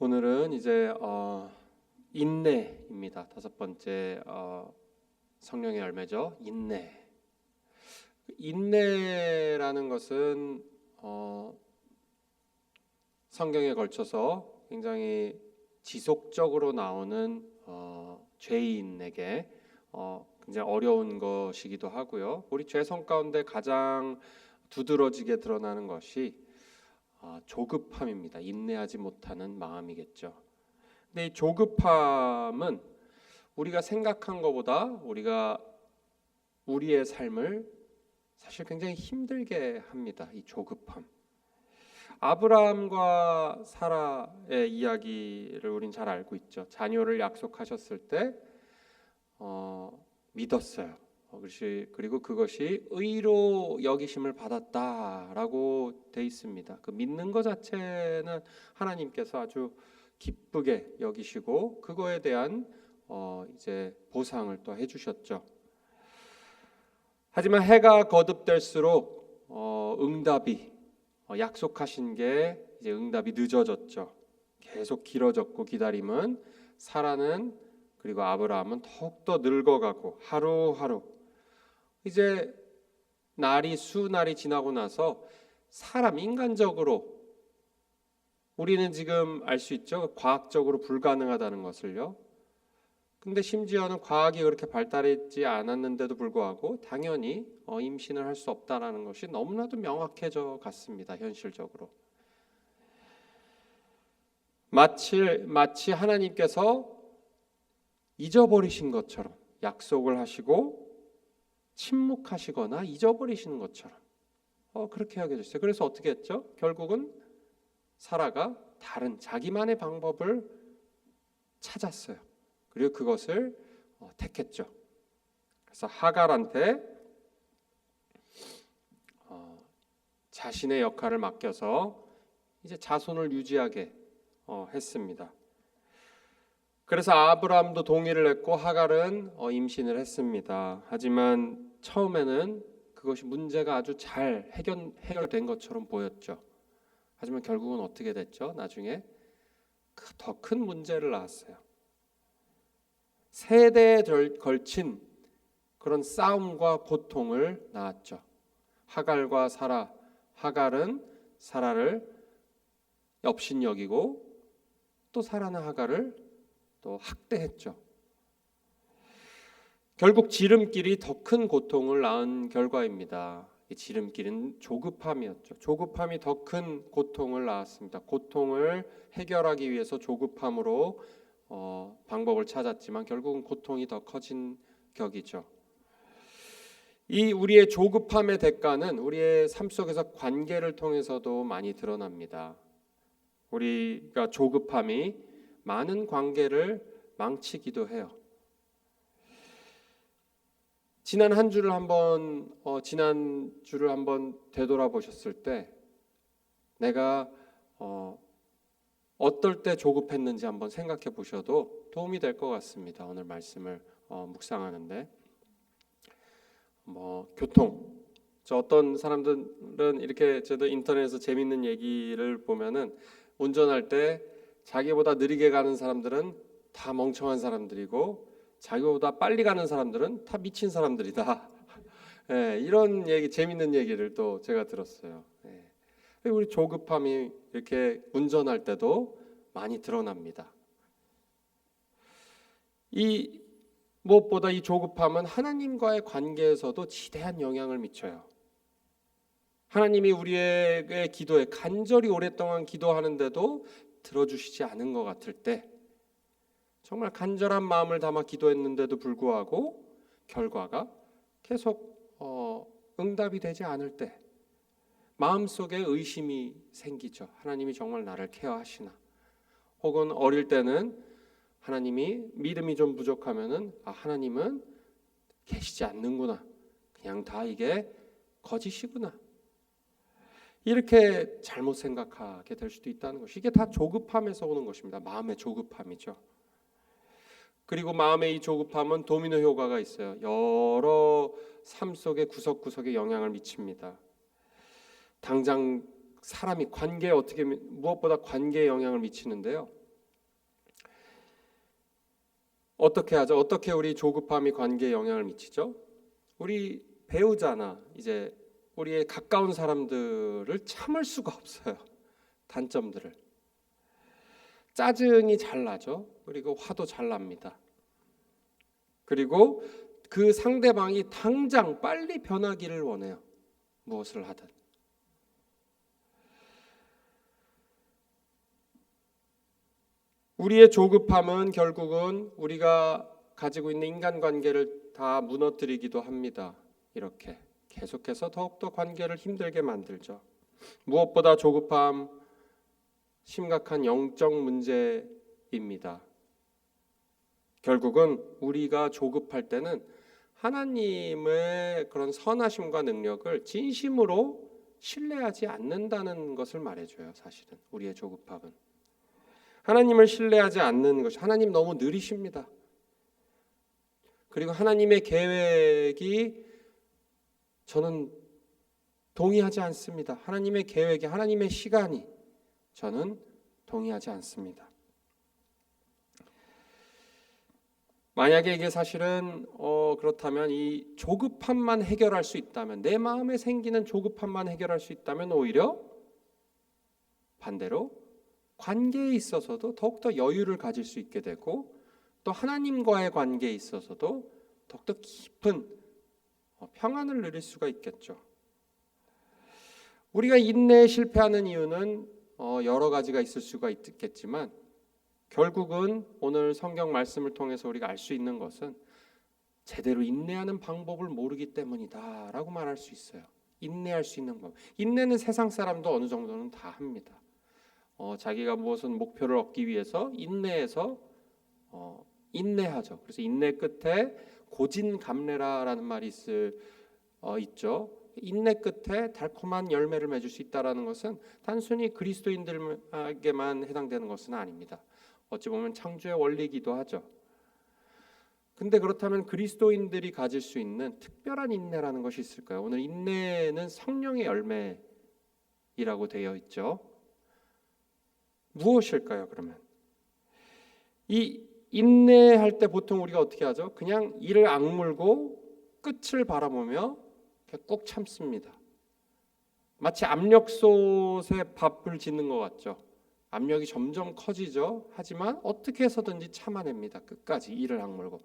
오늘은 이제 인내입니다. 다섯 번째 성령의 열매죠. 인내. 인내라는 것은 성경에 걸쳐서 굉장히 지속적으로 나오는 죄인에게 굉장히 어려운 것이기도 하고요. 우리 죄성 가운데 가장 두드러지게 드러나는 것이 조급함입니다. 인내하지 못하는 마음이겠죠. 근데 이 조급함은 우리가 생각한 것보다 우리의 삶을 사실 굉장히 힘들게 합니다. 이 조급함. 아브라함과 사라의 이야기를 우린 잘 알고 있죠. 자녀를 약속하셨을 때 믿었어요. 그리고 그것이 의로 여기심을 받았다라고 돼 있습니다. 그 믿는 것 자체는 하나님께서 아주 기쁘게 여기시고 그거에 대한 이제 보상을 또 해주셨죠. 하지만 해가 거듭될수록 응답이 약속하신 게 이제 응답이 늦어졌죠. 계속 길어졌고 기다림은 사라는 그리고 아브라함은 더욱더 늙어가고 하루하루 이제 수날이 지나고 나서 인간적으로 우리는 지금 알 수 있죠. 과학적으로 불가능하다는 것을요. 근데 심지어는 과학이 그렇게 발달했지 않았는데도 불구하고 당연히 임신을 할 수 없다라는 것이 너무나도 명확해져 갔습니다. 현실적으로. 마치 하나님께서 잊어버리신 것처럼 약속을 하시고 침묵하시거나 잊어버리시는 것처럼 그렇게 여겨졌어요. 그래서 어떻게 했죠? 결국은 사라가 다른 자기만의 방법을 찾았어요. 그리고 그것을 택했죠. 그래서 하갈한테 자신의 역할을 맡겨서 이제 자손을 유지하게 했습니다. 그래서 아브라함도 동의를 했고 하갈은 임신을 했습니다. 하지만 처음에는 그것이 문제가 아주 잘 해결된 것처럼 보였죠. 하지만 결국은 어떻게 됐죠? 나중에 더 큰 문제를 낳았어요. 세대에 걸친 그런 싸움과 고통을 낳았죠. 하갈과 사라, 하갈은 사라를 업신여기고 또 사라는 하갈을 또 학대했죠. 결국 지름길이 더 큰 고통을 낳은 결과입니다. 이 지름길은 조급함이었죠. 조급함이 더 큰 고통을 낳았습니다. 고통을 해결하기 위해서 조급함으로 방법을 찾았지만 결국은 고통이 더 커진 격이죠. 이 우리의 조급함의 대가는 우리의 삶 속에서 관계를 통해서도 많이 드러납니다. 우리가 조급함이 많은 관계를 망치기도 해요. 지난 주를 한번 되돌아보셨을 때 내가 어떨 때 조급했는지 한번 생각해 보셔도 도움이 될 것 같습니다. 오늘 말씀을 묵상하는데 교통. 어떤 사람들은 이렇게 저도 인터넷에서 재밌는 얘기를 보면은 운전할 때 자기보다 느리게 가는 사람들은 다 멍청한 사람들이고 자기보다 빨리 가는 사람들은 다 미친 사람들이다. 이런 재밌는 얘기를 또 제가 들었어요. 우리 조급함이 이렇게 운전할 때도 많이 드러납니다. 무엇보다 이 조급함은 하나님과의 관계에서도 지대한 영향을 미쳐요. 하나님이 우리의 기도에 간절히 오랫동안 기도하는데도 들어주시지 않은 것 같을 때, 정말 간절한 마음을 담아 기도했는데도 불구하고 결과가 계속 응답이 되지 않을 때 마음속에 의심이 생기죠. 하나님이 정말 나를 케어하시나? 혹은 어릴 때는 하나님이 믿음이 좀 부족하면은 하나님은 계시지 않는구나. 그냥 다 이게 거짓이구나. 이렇게 잘못 생각하게 될 수도 있다는 것이 이게 다 조급함에서 오는 것입니다. 마음의 조급함이죠. 그리고 마음의 이 조급함은 도미노 효과가 있어요. 여러 삶 속의 구석구석에 영향을 미칩니다. 당장 사람이 무엇보다 관계에 영향을 미치는데요. 어떻게 하죠? 어떻게 우리 조급함이 관계에 영향을 미치죠? 우리 배우자나 이제 우리의 가까운 사람들을 참을 수가 없어요. 단점들을. 짜증이 잘 나죠. 그리고 화도 잘 납니다. 그리고 그 상대방이 당장 빨리 변하기를 원해요. 무엇을 하든. 우리의 조급함은 결국은 우리가 가지고 있는 인간관계를 다 무너뜨리기도 합니다. 이렇게 계속해서 더욱더 관계를 힘들게 만들죠. 무엇보다 조급함 심각한 영적 문제입니다. 결국은 우리가 조급할 때는 하나님의 그런 선하심과 능력을 진심으로 신뢰하지 않는다는 것을 말해줘요. 사실은 우리의 조급함은 하나님을 신뢰하지 않는 것이, 하나님 너무 느리십니다. 그리고 하나님의 계획이 저는 동의하지 않습니다. 하나님의 계획이, 하나님의 시간이 저는 동의하지 않습니다. 만약에 이게 사실은 그렇다면 이 조급함만 해결할 수 있다면, 내 마음에 생기는 조급함만 해결할 수 있다면 오히려 반대로 관계에 있어서도 더욱더 여유를 가질 수 있게 되고, 또 하나님과의 관계에 있어서도 더욱더 깊은 평안을 누릴 수가 있겠죠. 우리가 인내에 실패하는 이유는 여러 가지가 있을 수가 있겠지만, 결국은 오늘 성경 말씀을 통해서 우리가 알 수 있는 것은 제대로 인내하는 방법을 모르기 때문이다라고 말할 수 있어요. 인내할 수 있는 법. 인내는 세상 사람도 어느 정도는 다 합니다. 자기가 무엇은 목표를 얻기 위해서 인내해서 인내하죠. 그래서 인내 끝에 고진감래라라는 말이 있죠. 인내 끝에 달콤한 열매를 맺을 수 있다라는 것은 단순히 그리스도인들에게만 해당되는 것은 아닙니다. 어찌 보면 창조의 원리이기도 하죠. 근데 그렇다면 그리스도인들이 가질 수 있는 특별한 인내라는 것이 있을까요? 오늘 인내는 성령의 열매이라고 되어 있죠. 무엇일까요, 그러면? 이 인내할 때 보통 우리가 어떻게 하죠? 그냥 이를 악물고 끝을 바라보며 꼭 참습니다. 마치 압력솥에 밥을 짓는 것 같죠. 압력이 점점 커지죠. 하지만 어떻게 해서든지 참아냅니다. 끝까지 이를 악물고.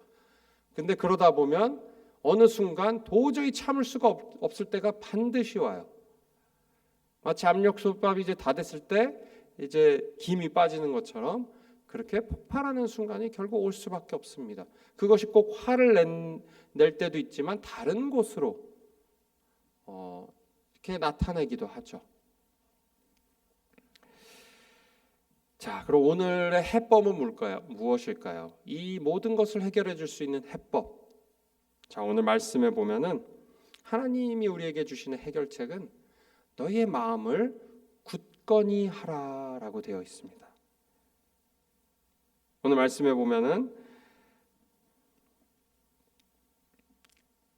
근데 그러다 보면 어느 순간 도저히 참을 수가 없을 때가 반드시 와요. 마치 압력솥밥이 이제 다 됐을 때 이제 김이 빠지는 것처럼 그렇게 폭발하는 순간이 결국 올 수밖에 없습니다. 그것이 꼭 화를 낼 때도 있지만 다른 곳으로 이렇게 나타내기도 하죠. 자, 그럼 오늘의 해법은 무엇일까요? 이 모든 것을 해결해 줄 수 있는 해법. 자, 오늘 말씀에 보면은 하나님이 우리에게 주시는 해결책은 너희의 마음을 굳건히 하라라고 되어 있습니다. 오늘 말씀에 보면은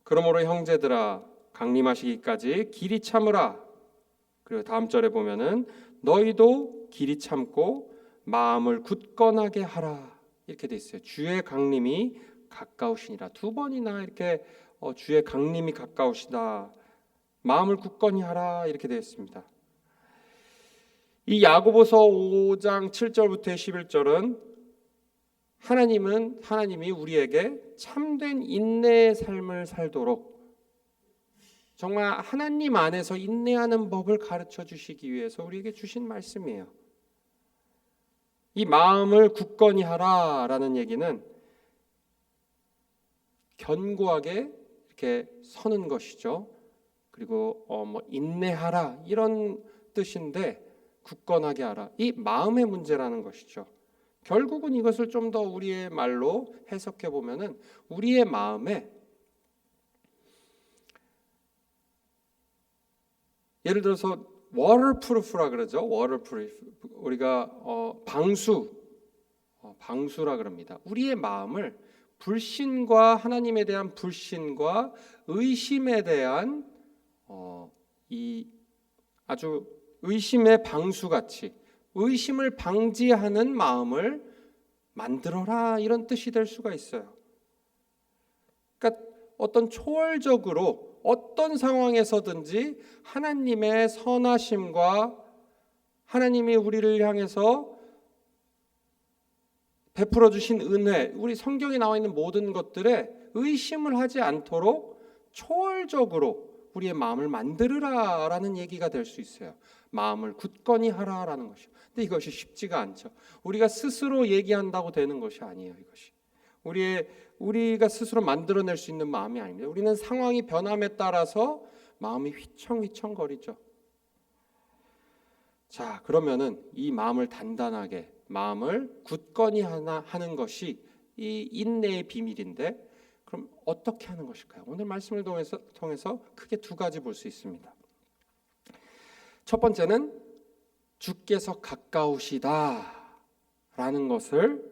그러므로 형제들아 강림하시기까지 길이 참으라. 그리고 다음 절에 보면은 너희도 길이 참고 마음을 굳건하게 하라. 이렇게 돼 있어요. 주의 강림이 가까우시니라. 두 번이나 이렇게 주의 강림이 가까우시다. 마음을 굳건히 하라. 이렇게 되어 있습니다. 이 야고보서 5장 7절부터 11절은 하나님이 우리에게 참된 인내의 삶을 살도록 정말 하나님 안에서 인내하는 법을 가르쳐 주시기 위해서 우리에게 주신 말씀이에요. 이 마음을 굳건히 하라라는 얘기는 견고하게 이렇게 서는 것이죠. 그리고 인내하라 이런 뜻인데 굳건하게 하라. 이 마음의 문제라는 것이죠. 결국은 이것을 좀 더 우리의 말로 해석해 보면은 우리의 마음에 예를 들어서 waterproof라 그러죠. waterproof. 우리가 방수라 그럽니다. 우리의 마음을 불신과 하나님에 대한 불신과 의심에 대한 이 아주 의심의 방수같이 의심을 방지하는 마음을 만들어라 이런 뜻이 될 수가 있어요. 그러니까 어떤 초월적으로 어떤 상황에서든지 하나님의 선하심과 하나님이 우리를 향해서 베풀어 주신 은혜, 우리 성경에 나와 있는 모든 것들에 의심을 하지 않도록 초월적으로 우리의 마음을 만들으라라는 얘기가 될 수 있어요. 마음을 굳건히 하라라는 것이요. 근데 이것이 쉽지가 않죠. 우리가 스스로 얘기한다고 되는 것이 아니에요. 이것이 우리가 스스로 만들어낼 수 있는 마음이 아닙니다. 우리는 상황이 변함에 따라서 마음이 휘청휘청거리죠. 자, 그러면은 이 마음을 단단하게, 마음을 굳건히 하는 것이 이 인내의 비밀인데, 그럼 어떻게 하는 것일까요? 오늘 말씀을 통해서 크게 두 가지 볼 수 있습니다. 첫 번째는 주께서 가까우시다라는 것을,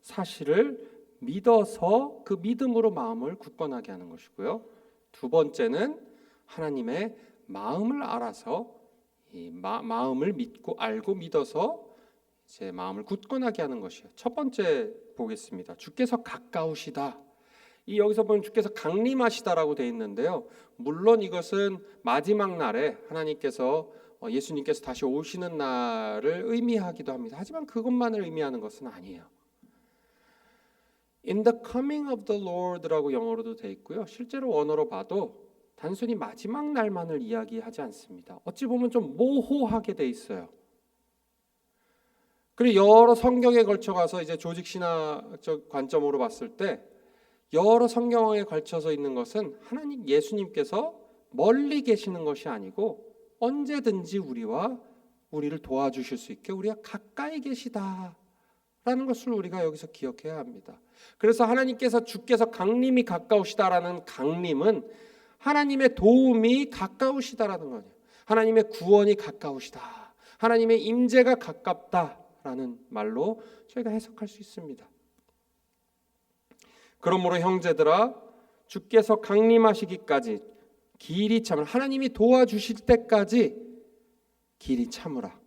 사실을 믿어서 그 믿음으로 마음을 굳건하게 하는 것이고요. 두 번째는 하나님의 마음을 알아서 이 마음을 믿고 알고 믿어서 제 마음을 굳건하게 하는 것이에요. 첫 번째 보겠습니다. 주께서 가까우시다. 이 여기서 보면 주께서 강림하시다라고 되어 있는데요. 물론 이것은 마지막 날에 하나님께서 예수님께서 다시 오시는 날을 의미하기도 합니다. 하지만 그것만을 의미하는 것은 아니에요. In the coming of the Lord라고 영어로도 되어 있고요. 실제로 원어로 봐도 단순히 마지막 날만을 이야기하지 않습니다. 어찌 보면 좀 모호하게 돼 있어요. 그리고 여러 성경에 걸쳐가서 이제 조직 신학적 관점으로 봤을 때 여러 성경에 걸쳐서 있는 것은 하나님 예수님께서 멀리 계시는 것이 아니고 언제든지 우리를 도와주실 수 있게 우리가 가까이 계시다라는 것을 우리가 여기서 기억해야 합니다. 그래서 주께서 강림이 가까우시다라는 강림은 하나님의 도움이 가까우시다라는 거예요. 하나님의 구원이 가까우시다. 하나님의 임재가 가깝다라는 말로 저희가 해석할 수 있습니다. 그러므로 형제들아, 주께서 강림하시기까지 길이 참으라. 하나님이 도와주실 때까지 길이 참으라.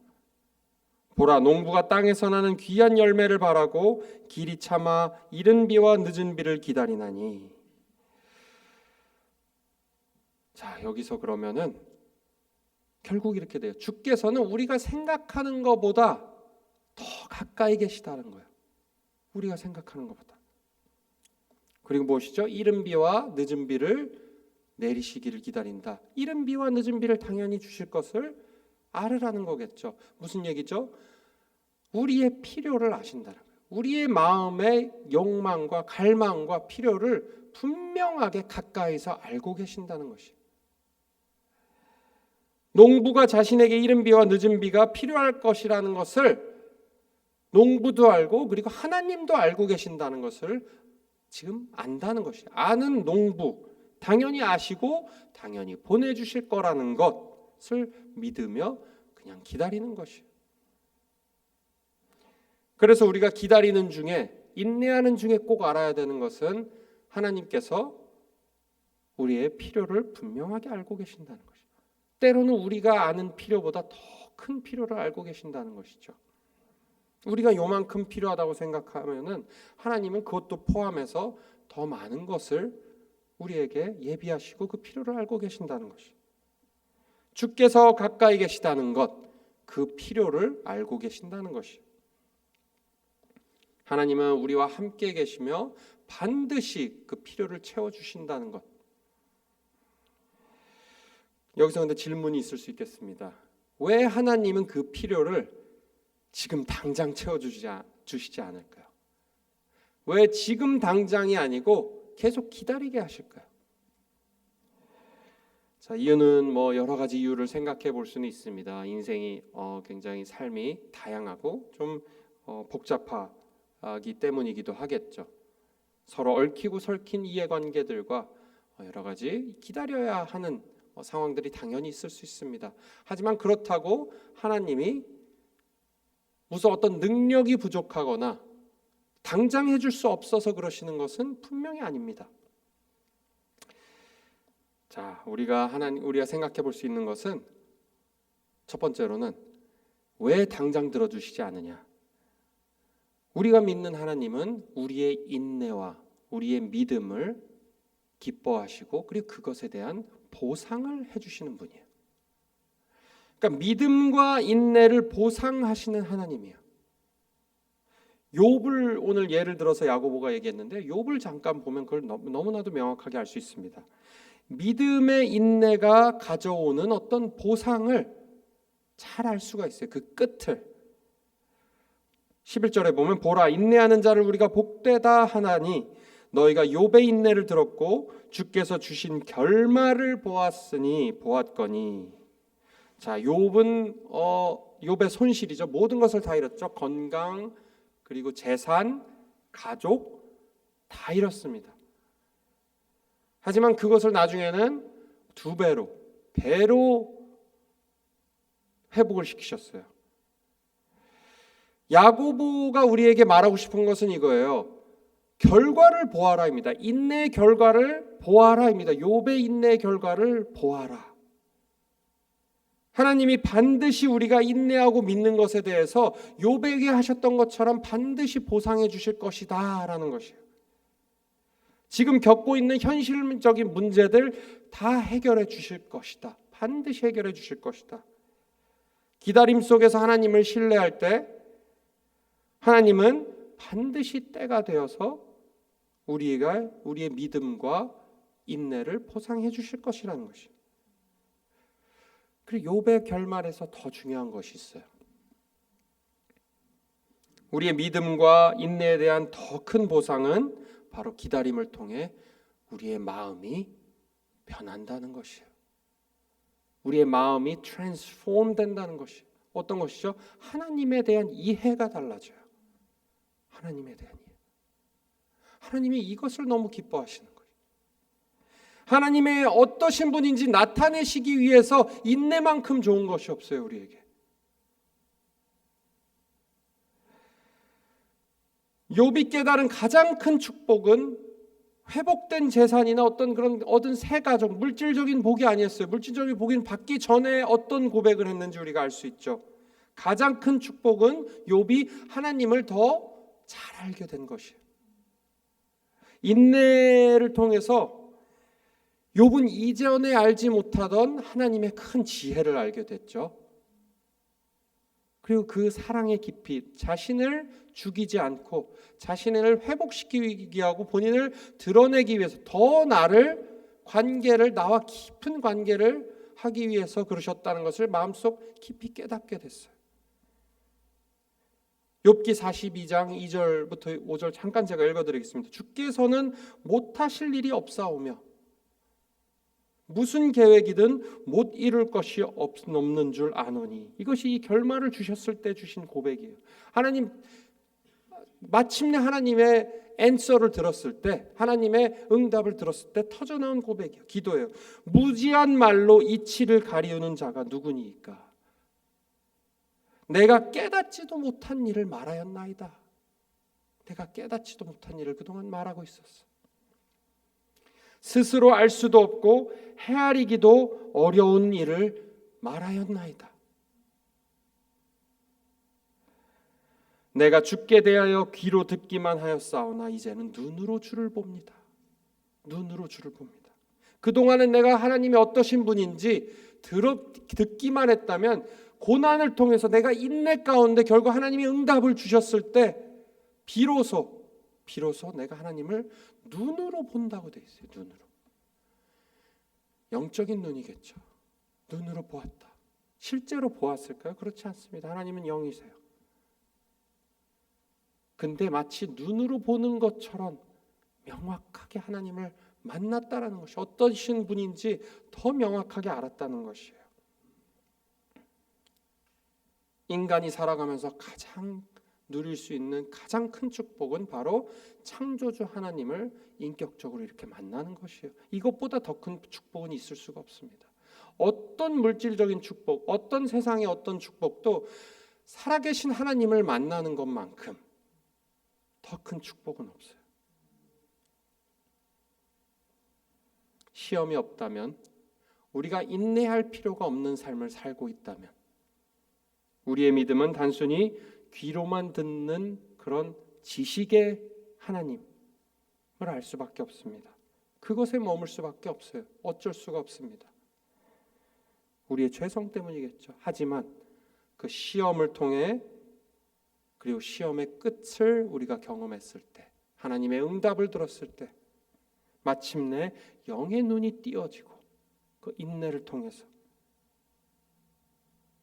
보라, 농부가 땅에서 나는 귀한 열매를 바라고 길이 참아 이른 비와 늦은 비를 기다리나니. 자, 여기서 그러면은 결국 이렇게 돼요. 주께서는 우리가 생각하는 것보다 더 가까이 계시다는 거예요. 우리가 생각하는 것보다. 그리고 무엇이죠? 이른 비와 늦은 비를 내리시기를 기다린다. 이른 비와 늦은 비를 당연히 주실 것을 알으라는 거겠죠. 무슨 얘기죠? 우리의 필요를 아신다는 거예요. 우리의 마음의 욕망과 갈망과 필요를 분명하게 가까이서 알고 계신다는 것이에요. 농부가 자신에게 이른 비와 늦은 비가 필요할 것이라는 것을 농부도 알고 그리고 하나님도 알고 계신다는 것을 지금 안다는 것이에요. 아는 농부 당연히 아시고 당연히 보내주실 거라는 것을 믿으며 그냥 기다리는 것이에요. 그래서 우리가 기다리는 중에, 인내하는 중에 꼭 알아야 되는 것은 하나님께서 우리의 필요를 분명하게 알고 계신다는 것이에요. 때로는 우리가 아는 필요보다 더 큰 필요를 알고 계신다는 것이죠. 우리가 요만큼 필요하다고 생각하면은 하나님은 그것도 포함해서 더 많은 것을 우리에게 예비하시고 그 필요를 알고 계신다는 것이. 주께서 가까이 계시다는 것, 그 필요를 알고 계신다는 것이. 하나님은 우리와 함께 계시며 반드시 그 필요를 채워주신다는 것. 여기서 근데 질문이 있을 수 있겠습니다. 왜 하나님은 그 필요를 지금 당장 채워주시지 않을까요? 왜 지금 당장이 아니고 계속 기다리게 하실까요? 자, 이유는 여러 가지 이유를 생각해 볼 수는 있습니다. 인생이 굉장히 삶이 다양하고 좀 복잡하기 때문이기도 하겠죠. 서로 얽히고 설킨 이해관계들과 여러 가지 기다려야 하는 상황들이 당연히 있을 수 있습니다. 하지만 그렇다고 하나님이 무슨 어떤 능력이 부족하거나 당장 해줄 수 없어서 그러시는 것은 분명히 아닙니다. 자, 우리가 생각해 볼 수 있는 것은 첫 번째로는 왜 당장 들어주시지 않느냐? 우리가 믿는 하나님은 우리의 인내와 우리의 믿음을 기뻐하시고 그리고 그것에 대한 보상을 해주시는 분이에요. 그러니까 믿음과 인내를 보상하시는 하나님이에요. 욥을 오늘 예를 들어서 야고보가 얘기했는데 욥을 잠깐 보면 그걸 너무나도 명확하게 알 수 있습니다. 믿음의 인내가 가져오는 어떤 보상을 잘 알 수가 있어요. 그 끝을 11절에 보면 보라 인내하는 자를 우리가 복되다 하나니 너희가 욥의 인내를 들었고 주께서 주신 결말을 보았거니. 자, 욥은 욥의 손실이죠. 모든 것을 다 잃었죠. 건강, 그리고 재산, 가족 다 잃었습니다. 하지만 그것을 나중에는 배로 회복을 시키셨어요. 야고보가 우리에게 말하고 싶은 것은 이거예요. 결과를 보아라입니다. 인내의 결과를 보아라입니다. 욥의 인내의 결과를 보아라. 하나님이 반드시 우리가 인내하고 믿는 것에 대해서 욥에게 하셨던 것처럼 반드시 보상해 주실 것이다 라는 것이에요. 지금 겪고 있는 현실적인 문제들 다 해결해 주실 것이다. 반드시 해결해 주실 것이다. 기다림 속에서 하나님을 신뢰할 때 하나님은 반드시 때가 되어서 우리의 믿음과 인내를 보상해 주실 것이라는 것이에요. 그리고 욥의 결말에서 더 중요한 것이 있어요. 우리의 믿음과 인내에 대한 더 큰 보상은 바로 기다림을 통해 우리의 마음이 변한다는 것이에요. 우리의 마음이 트랜스폼 된다는 것이에요. 어떤 것이죠? 하나님에 대한 이해가 달라져요. 하나님에 대한 이해. 하나님이 이것을 너무 기뻐하시는 거예요. 하나님의 어떠신 분인지 나타내시기 위해서 인내만큼 좋은 것이 없어요, 우리에게. 욥이 깨달은 가장 큰 축복은 회복된 재산이나 어떤 그런 얻은 새 가족, 물질적인 복이 아니었어요. 물질적인 복이 받기 전에 어떤 고백을 했는지 우리가 알 수 있죠. 가장 큰 축복은 욥이 하나님을 더 잘 알게 된 것이에요. 인내를 통해서 욥은 이전에 알지 못하던 하나님의 큰 지혜를 알게 됐죠. 그리고 그 사랑의 깊이, 자신을 죽이지 않고 자신을 회복시키기 하고 본인을 드러내기 위해서 더 나와 깊은 관계를 하기 위해서 그러셨다는 것을 마음속 깊이 깨닫게 됐어요. 욥기 42장 2절부터 5절 잠깐 제가 읽어드리겠습니다. 주께서는 못하실 일이 없사오며 무슨 계획이든 못 이룰 것이 없는 줄 아노니. 이것이 이 결말을 주셨을 때 주신 고백이에요. 하나님, 마침내 하나님의 앤서를 들었을 때, 하나님의 응답을 들었을 때 터져나온 고백이에요. 기도예요. 무지한 말로 이치를 가리우는 자가 누구니까? 내가 깨닫지도 못한 일을 말하였나이다. 내가 깨닫지도 못한 일을 그동안 말하고 있었어. 스스로 알 수도 없고 헤아리기도 어려운 일을 말하였나이다. 내가 주께 대하여 귀로 듣기만 하였사오나 이제는 눈으로 주를 봅니다. 눈으로 주를 봅니다. 그동안은 내가 하나님이 어떠신 분인지 듣기만 했다면 고난을 통해서 내가 인내 가운데 결국 하나님이 응답을 주셨을 때 비로소 내가 하나님을 눈으로 본다고 돼 있어요. 눈으로. 영적인 눈이겠죠. 눈으로 보았다. 실제로 보았을까요? 그렇지 않습니다. 하나님은 영이세요. 근데 마치 눈으로 보는 것처럼 명확하게 하나님을 만났다라는 것이 어떠신 분인지 더 명확하게 알았다는 것이에요. 인간이 살아가면서 가장 누릴 수 있는 가장 큰 축복은 바로 창조주 하나님을 인격적으로 이렇게 만나는 것이에요. 이것보다 더 큰 축복은 있을 수가 없습니다. 어떤 물질적인 축복, 어떤 세상의 어떤 축복도 살아계신 하나님을 만나는 것만큼 더 큰 축복은 없어요. 시험이 없다면, 우리가 인내할 필요가 없는 삶을 살고 있다면, 우리의 믿음은 단순히 귀로만 듣는 그런 지식의 하나님을 알 수밖에 없습니다. 그것에 머물 수밖에 없어요. 어쩔 수가 없습니다. 우리의 죄성 때문이겠죠. 하지만 그 시험을 통해 그리고 시험의 끝을 우리가 경험했을 때, 하나님의 응답을 들었을 때 마침내 영의 눈이 띄어지고 그 인내를 통해서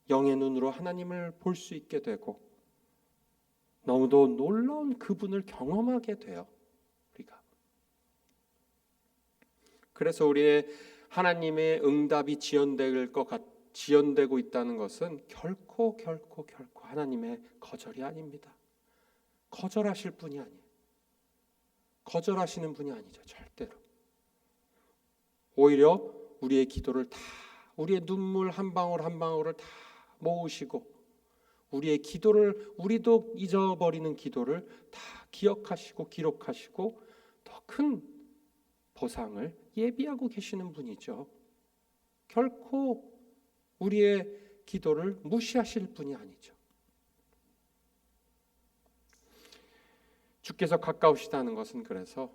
영의 눈으로 하나님을 볼 수 있게 되고 너무도 놀라운 그분을 경험하게 돼요. 우리가. 그래서 우리의 하나님의 응답이 지연되고 있다는 것은 결코 하나님의 거절이 아닙니다. 거절하실 분이 아니에요. 거절하시는 분이 아니죠. 절대로. 오히려 우리의 기도를 다, 우리의 눈물 한 방울 한 방울을 다 모으시고 우리의 기도를, 우리도 잊어버리는 기도를 다 기억하시고 기록하시고 더 큰 보상을 예비하고 계시는 분이죠. 결코 우리의 기도를 무시하실 분이 아니죠. 주께서 가까우시다는 것은 그래서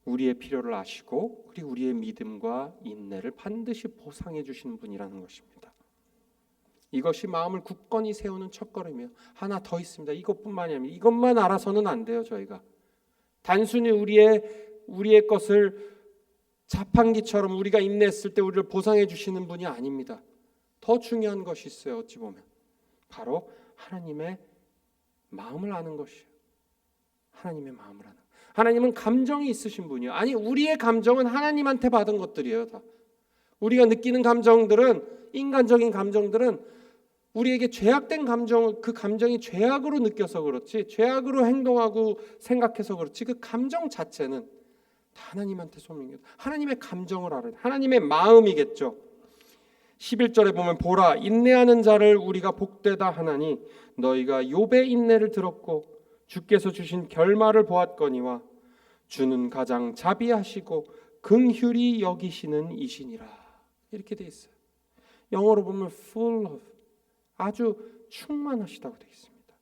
우리의 필요를 아시고 그리고 우리의 믿음과 인내를 반드시 보상해 주시는 분이라는 것입니다. 이것이 마음을 굳건히 세우는 첫걸음이에요. 하나 더 있습니다. 이것뿐만이 아니라 이것만 알아서는 안 돼요. 저희가 단순히 우리의 것을 자판기처럼 우리가 인내했을 때 우리를 보상해 주시는 분이 아닙니다. 더 중요한 것이 있어요. 어찌 보면 바로 하나님의 마음을 아는 것이에요. 하나님의 마음을 아는. 하나님은 감정이 있으신 분이에요. 아니, 우리의 감정은 하나님한테 받은 것들이에요. 다. 우리가 느끼는 감정들은, 인간적인 감정들은 우리에게 죄악된 감정, 그 감정이 죄악으로 느껴서 그렇지, 죄악으로 행동하고 생각해서 그렇지, 그 감정 자체는 다 하나님한테 소명이에요. 하나님의 감정을 알아요. 하나님의 마음이겠죠. 11절에 보면 보라, 인내하는 자를 우리가 복되다 하나니 너희가 욥의 인내를 들었고 주께서 주신 결말을 보았거니와 주는 가장 자비하시고 긍휼히 여기시는 이시니라. 이렇게 돼 있어요. 영어로 보면 full of, 아주 충만하시다고 되어 있습니다.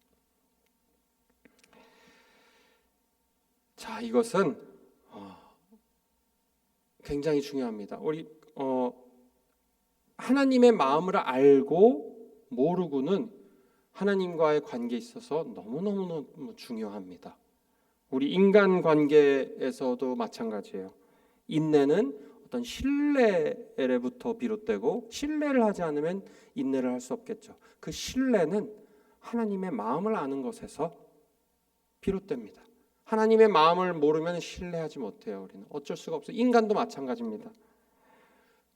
자, 이것은 굉장히 중요합니다. 우리 하나님의 마음을 알고 모르고는 하나님과의 관계에 있어서 너무너무 중요합니다. 우리 인간관계에서도 마찬가지예요. 인내는 어떤 신뢰로부터 비롯되고 신뢰를 하지 않으면 인내를 할 수 없겠죠. 그 신뢰는 하나님의 마음을 아는 것에서 비롯됩니다. 하나님의 마음을 모르면 신뢰하지 못해요. 우리는 어쩔 수가 없어요. 인간도 마찬가지입니다.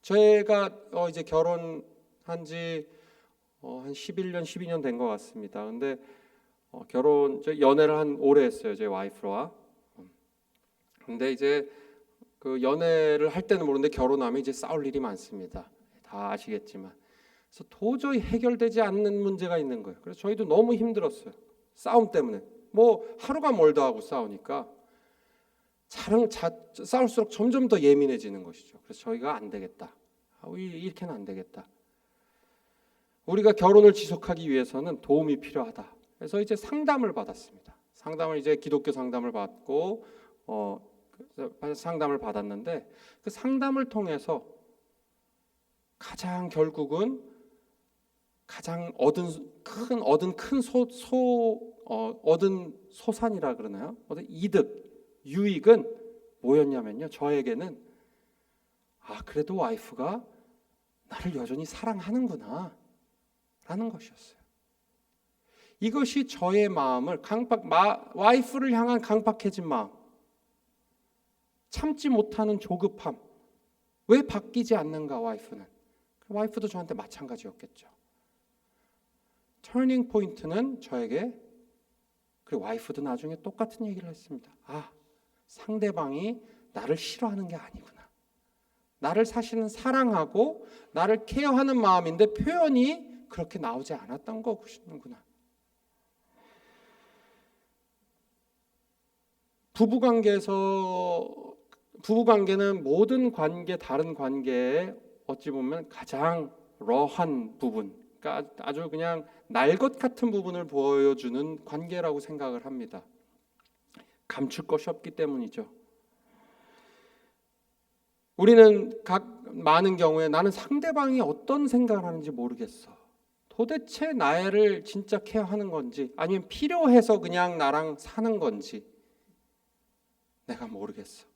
제가 이제 결혼한 지 한 11년, 12년 된 것 같습니다. 근데 연애를 오래 했어요. 제 와이프와. 근데 이제 그 연애를 할 때는 모르는데 결혼하면 이제 싸울 일이 많습니다. 다 아시겠지만. 그래서 도저히 해결되지 않는 문제가 있는 거예요. 그래서 저희도 너무 힘들었어요. 싸움 때문에. 뭐 하루가 멀다 하고 싸우니까 싸울수록 점점 더 예민해지는 것이죠. 그래서 저희가 안 되겠다. 이렇게는 안 되겠다. 우리가 결혼을 지속하기 위해서는 도움이 필요하다. 그래서 이제 상담을 받았습니다. 상담을 이제 기독교 상담을 받고 상담을 받았는데 그 상담을 통해서 결국은 가장 얻은 소산이라 그러나요? 얻은 유익은 뭐였냐면요. 저에게는 그래도 와이프가 나를 여전히 사랑하는구나 라는 것이었어요. 이것이 저의 마음을 와이프를 향한 강팍해진 마음, 참지 못하는 조급함, 왜 바뀌지 않는가 와이프는. 와이프도 저한테 마찬가지였겠죠. 터닝 포인트는 저에게, 그리고 와이프도 나중에 똑같은 얘기를 했습니다. 상대방이 나를 싫어하는 게 아니구나. 나를 사실은 사랑하고 나를 케어하는 마음인데 표현이 그렇게 나오지 않았던 거구나. 부부관계는 모든 관계, 다른 관계에 어찌 보면 가장 러한 부분, 그러니까 아주 그냥 날 것 같은 부분을 보여주는 관계라고 생각을 합니다. 감출 것이 없기 때문이죠. 우리는 많은 경우에 나는 상대방이 어떤 생각을 하는지 모르겠어. 도대체 나를 진짜 케어하는 건지 아니면 필요해서 그냥 나랑 사는 건지 내가 모르겠어.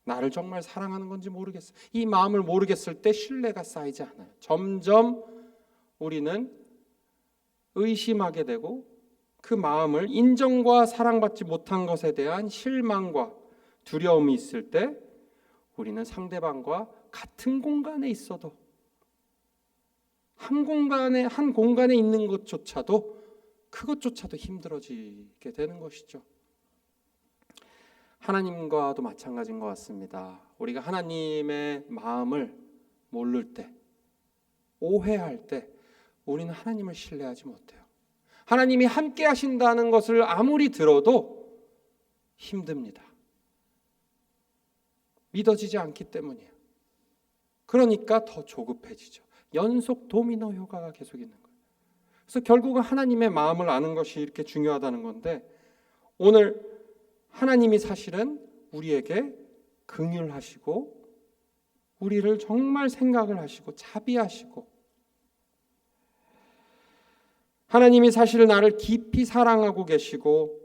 나를 정말 사랑하는 건지 모르겠어. 이 마음을 모르겠을 때 신뢰가 쌓이지 않아요. 점점 우리는 의심하게 되고 그 마음을 인정과 사랑받지 못한 것에 대한 실망과 두려움이 있을 때 우리는 상대방과 같은 공간에 있어도 한 공간에 있는 것조차도 그것조차도 힘들어지게 되는 것이죠. 하나님과도 마찬가지인 것 같습니다. 우리가 하나님의 마음을 모를 때, 오해할 때 우리는 하나님을 신뢰하지 못해요. 하나님이 함께 하신다는 것을 아무리 들어도 힘듭니다. 믿어지지 않기 때문이에요. 그러니까 더 조급해지죠. 연속 도미노 효과가 계속 있는 거예요. 그래서 결국은 하나님의 마음을 아는 것이 이렇게 중요하다는 건데, 오늘 하나님이 사실은 우리에게 긍휼하시고 우리를 정말 생각을 하시고 자비하시고, 하나님이 사실 나를 깊이 사랑하고 계시고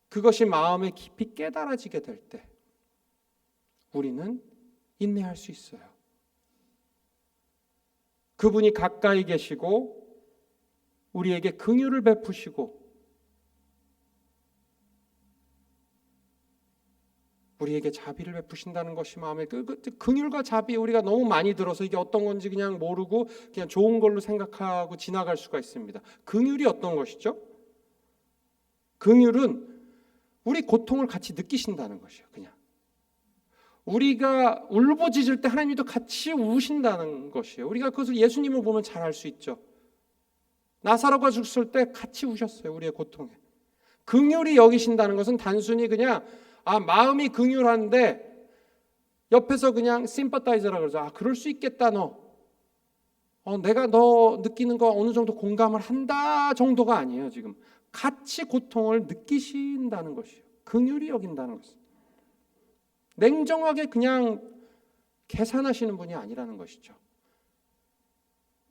그것이 마음에 깊이 깨달아지게 될 때 우리는 인내할 수 있어요. 그분이 가까이 계시고 우리에게 긍휼을 베푸시고 우리에게 자비를 베푸신다는 것이 마음에 긍휼과 자비, 우리가 너무 많이 들어서 이게 어떤 건지 그냥 모르고 그냥 좋은 걸로 생각하고 지나갈 수가 있습니다. 긍휼이 어떤 것이죠? 긍휼은 우리 고통을 같이 느끼신다는 것이에요. 그냥 우리가 울부짖을 때 하나님도 같이 우신다는 것이에요. 우리가 그것을 예수님을 보면 잘 알 수 있죠. 나사로가 죽었을 때 같이 우셨어요. 우리의 고통에. 긍휼이 여기신다는 것은 단순히 그냥 마음이 긍휼한데 옆에서 그냥 심퍼타이저라 그러죠. 그럴 수 있겠다 너. 내가 너 느끼는 거 어느 정도 공감을 한다 정도가 아니에요. 지금 같이 고통을 느끼신다는 것이에요. 긍휼이 여긴다는 것은 냉정하게 그냥 계산하시는 분이 아니라는 것이죠.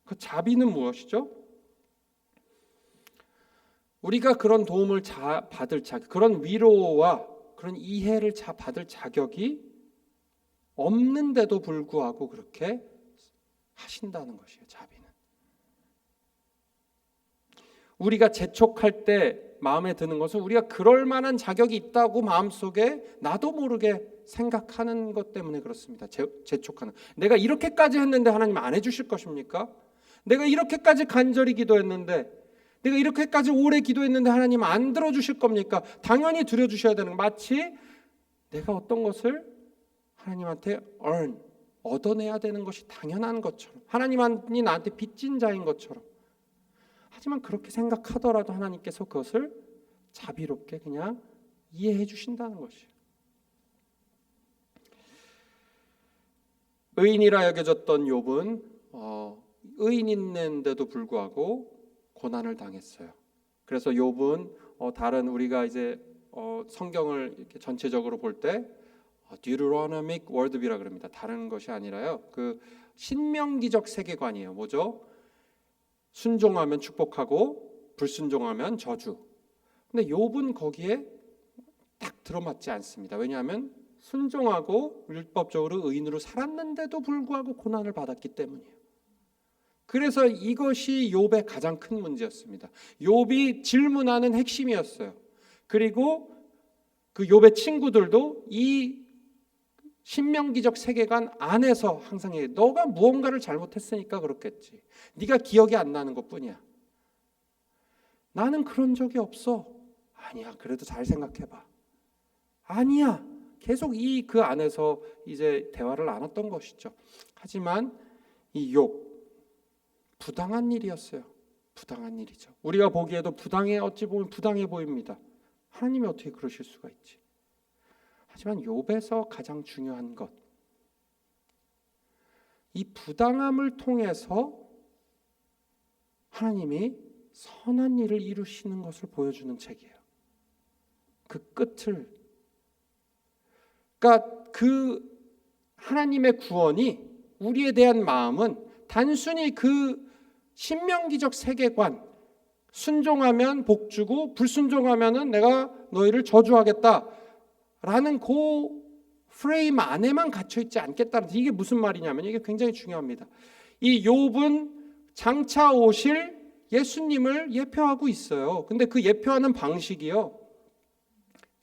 그 자비는 무엇이죠? 우리가 그런 도움을 받을 자격, 그런 위로와 그런 이해를 받을 자격이 없는데도 불구하고 그렇게 하신다는 것이에요. 자비는. 우리가 재촉할 때 마음에 드는 것은 우리가 그럴 만한 자격이 있다고 마음속에 나도 모르게 생각하는 것 때문에 그렇습니다. 재촉하는. 내가 이렇게까지 했는데 하나님 안 해주실 것입니까? 내가 이렇게까지 간절히 기도했는데, 내가 이렇게까지 오래 기도했는데 하나님 안 들어주실 겁니까? 당연히 들어주셔야 되는, 마치 내가 어떤 것을 하나님한테 얻어내야 되는 것이 당연한 것처럼, 하나님이 나한테 빚진 자인 것처럼. 하지만 그렇게 생각하더라도 하나님께서 그것을 자비롭게 그냥 이해해 주신다는 것이에요. 의인이라 여겨졌던 욥은 의인인데도 불구하고 고난을 당했어요. 그래서 욥은 다른 우리가 이제 성경을 이렇게 전체적으로 볼 때 Deuteronomic worldview 그럽니다. 다른 것이 아니라요. 그 신명기적 세계관이에요. 뭐죠? 순종하면 축복하고 불순종하면 저주. 근데 욥은 거기에 딱 들어맞지 않습니다. 왜냐하면 순종하고 율법적으로 의인으로 살았는데도 불구하고 고난을 받았기 때문이에요. 그래서 이것이 욥의 가장 큰 문제였습니다. 욥이 질문하는 핵심이었어요. 그리고 그 욥의 친구들도 이 신명기적 세계관 안에서 항상 너가 무언가를 잘못했으니까 그렇겠지. 네가 기억이 안 나는 것뿐이야. 나는 그런 적이 없어. 아니야. 그래도 잘 생각해봐. 아니야. 계속 그 안에서 이제 대화를 나눴던 것이죠. 하지만 이 욥, 부당한 일이었어요. 부당한 일이죠. 우리가 보기에도 어찌 보면 부당해 보입니다. 하나님이 어떻게 그러실 수가 있지? 하지만 욥에서 가장 중요한 것, 이 부당함을 통해서 하나님이 선한 일을 이루시는 것을 보여주는 책이에요. 그 끝을, 그러니까 그 하나님의 구원이, 우리에 대한 마음은 단순히 그 신명기적 세계관, 순종하면 복 주고 불순종하면은 내가 너희를 저주하겠다라는 그 프레임 안에만 갇혀 있지 않겠다는, 이게 무슨 말이냐면, 이게 굉장히 중요합니다. 이 욥은 장차 오실 예수님을 예표하고 있어요. 근데 그 예표하는 방식이요,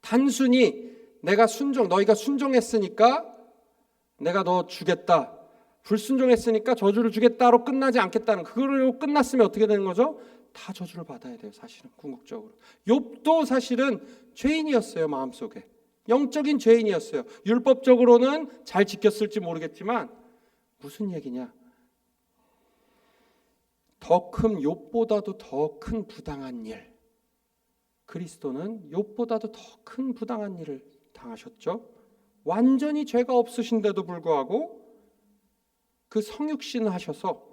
단순히 너희가 순종했으니까 내가 너 주겠다, 불순종했으니까 저주를 주겠다로 끝나지 않겠다는, 그걸로 끝났으면 어떻게 되는 거죠? 다 저주를 받아야 돼요. 사실은 궁극적으로 욥도 사실은 죄인이었어요. 마음속에 영적인 죄인이었어요. 율법적으로는 잘 지켰을지 모르겠지만, 무슨 얘기냐, 더 큰 욥보다도 더 큰 부당한 일, 그리스도는 욥보다도 더 큰 부당한 일을 당하셨죠. 완전히 죄가 없으신데도 불구하고 그 성육신을 하셔서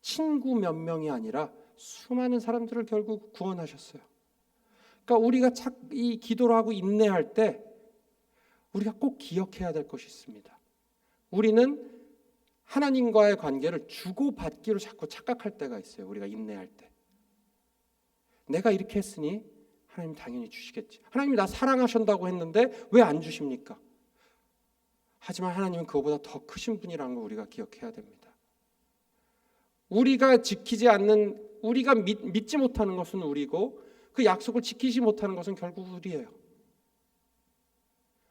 친구 몇 명이 아니라 수많은 사람들을 결국 구원하셨어요. 그러니까 우리가 이 기도를 하고 인내할 때 우리가 꼭 기억해야 될 것이 있습니다. 우리는 하나님과의 관계를 주고받기로 자꾸 착각할 때가 있어요. 우리가 인내할 때, 내가 이렇게 했으니 하나님 당연히 주시겠지, 하나님이 나 사랑하신다고 했는데 왜 안 주십니까? 하지만 하나님은 그거보다 더 크신 분이라는 걸 우리가 기억해야 됩니다. 우리가 지키지 않는, 우리가 믿지 못하는 것은 우리고, 그 약속을 지키지 못하는 것은 결국 우리예요.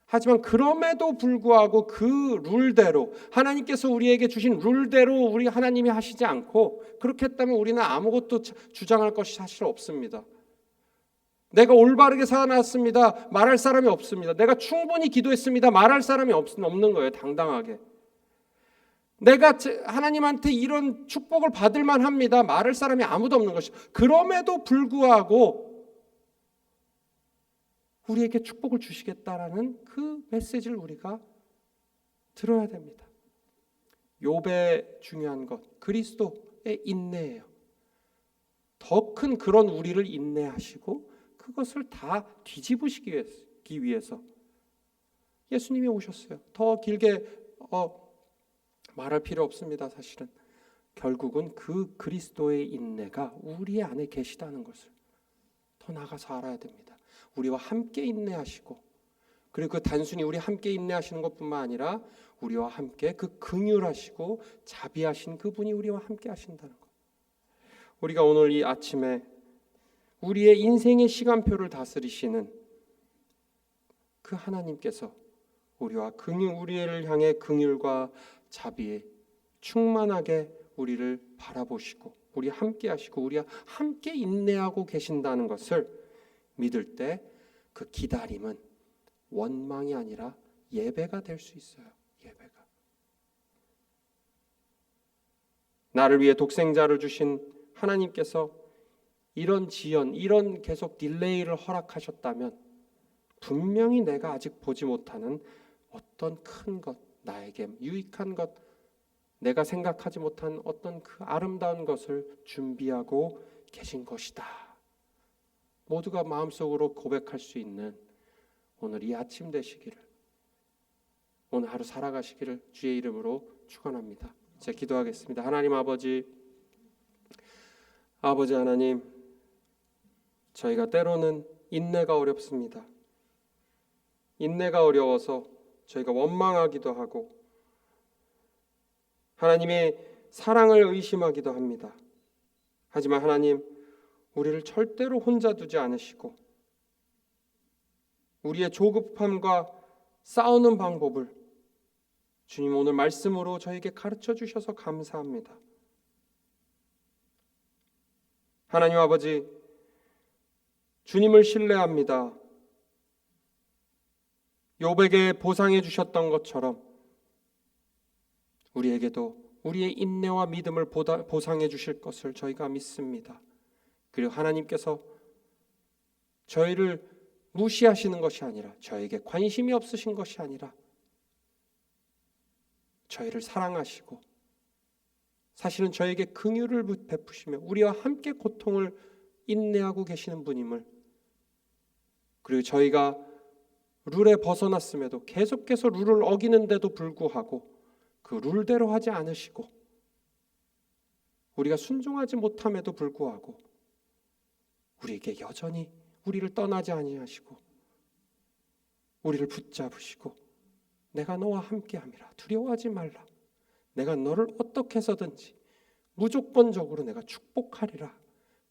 하지만 그럼에도 불구하고 그 룰대로, 하나님께서 우리에게 주신 룰대로 우리 하나님이 하시지 않고, 그렇게 했다면 우리는 아무것도 주장할 것이 사실 없습니다. 내가 올바르게 살아났습니다 말할 사람이 없습니다. 내가 충분히 기도했습니다 말할 사람이 없는 거예요. 당당하게 내가 하나님한테 이런 축복을 받을 만합니다 말할 사람이 아무도 없는 것이죠. 그럼에도 불구하고 우리에게 축복을 주시겠다라는 그 메시지를 우리가 들어야 됩니다. 욥의 중요한 것, 그리스도의 인내예요. 더 큰 그런 우리를 인내하시고 그것을 다 뒤집으시기 위해서 예수님이 오셨어요. 더 길게 말할 필요 없습니다. 사실은 결국은 그 그리스도의 인내가 우리 안에 계시다는 것을 더 나아가서 알아야 됩니다. 우리와 함께 인내하시고, 그리고 그 단순히 우리 함께 인내하시는 것뿐만 아니라 우리와 함께 그 긍휼하시고 자비하신 그분이 우리와 함께 하신다는 것. 우리가 오늘 이 아침에 우리의 인생의 시간표를 다스리시는 그 하나님께서 우리를 향해 긍휼과 자비에 충만하게 우리를 바라보시고 우리 함께 하시고 우리와 함께 인내하고 계신다는 것을 믿을 때 그 기다림은 원망이 아니라 예배가 될 수 있어요. 예배가. 나를 위해 독생자를 주신 하나님께서 이런 지연, 이런 계속 딜레이를 허락하셨다면 분명히 내가 아직 보지 못하는 어떤 큰 것, 나에게 유익한 것, 내가 생각하지 못한 어떤 그 아름다운 것을 준비하고 계신 것이다. 모두가 마음속으로 고백할 수 있는 오늘 이 아침 되시기를, 오늘 하루 살아가시기를 주의 이름으로 축원합니다. 제가 기도하겠습니다. 하나님 아버지 하나님, 저희가 때로는 인내가 어렵습니다. 인내가 어려워서 저희가 원망하기도 하고 하나님의 사랑을 의심하기도 합니다. 하지만 하나님, 우리를 절대로 혼자 두지 않으시고 우리의 조급함과 싸우는 방법을 주님 오늘 말씀으로 저에게 가르쳐 주셔서 감사합니다. 하나님 아버지, 주님을 신뢰합니다. 욥에게 보상해 주셨던 것처럼 우리에게도 우리의 인내와 믿음을 보상해 주실 것을 저희가 믿습니다. 그리고 하나님께서 저희를 무시하시는 것이 아니라, 저에게 관심이 없으신 것이 아니라 저희를 사랑하시고 사실은 저에게 긍휼을 베푸시며 우리와 함께 고통을 인내하고 계시는 분임을, 그리고 저희가 룰에 벗어났음에도 계속해서 룰을 어기는데도 불구하고 그 룰대로 하지 않으시고 우리가 순종하지 못함에도 불구하고 우리에게 여전히 우리를 떠나지 아니하시고 우리를 붙잡으시고 내가 너와 함께함이라 두려워하지 말라, 내가 너를 어떻게 해서든지 무조건적으로 내가 축복하리라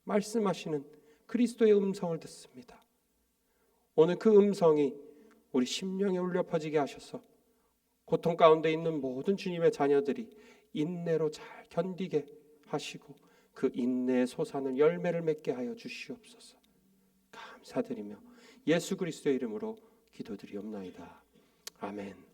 말씀하시는 그리스도의 음성을 듣습니다. 오늘 그 음성이 우리 심령에 울려 퍼지게 하셔서 고통 가운데 있는 모든 주님의 자녀들이 인내로 잘 견디게 하시고 그 인내의 소산을 열매를 맺게 하여 주시옵소서. 감사드리며 예수 그리스도의 이름으로 기도드리옵나이다. 아멘.